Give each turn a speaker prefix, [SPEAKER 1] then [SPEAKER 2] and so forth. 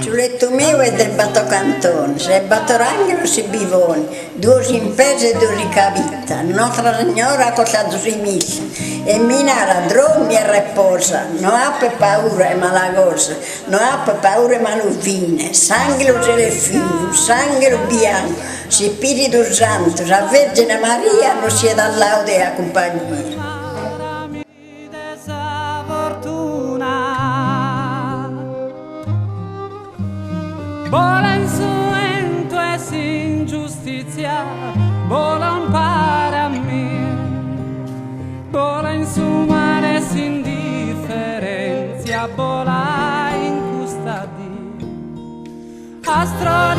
[SPEAKER 1] Sul letto mio è del batto cantone, se battorangelo si bivoni, due in peso e due in cavita, Nostra Signora cosa si missa, e minara dormi e riposa, non ha paura e malagosa, non ha paura e malufine, sangue lo celefino, sangue lo bianco, Spirito Santo, la Vergine Maria non sia dall'aude e compagnia.
[SPEAKER 2] Vola in su ento e sin giustizia, vola un pare a me, vola in su mare sin differenzia, vola in custodia, astro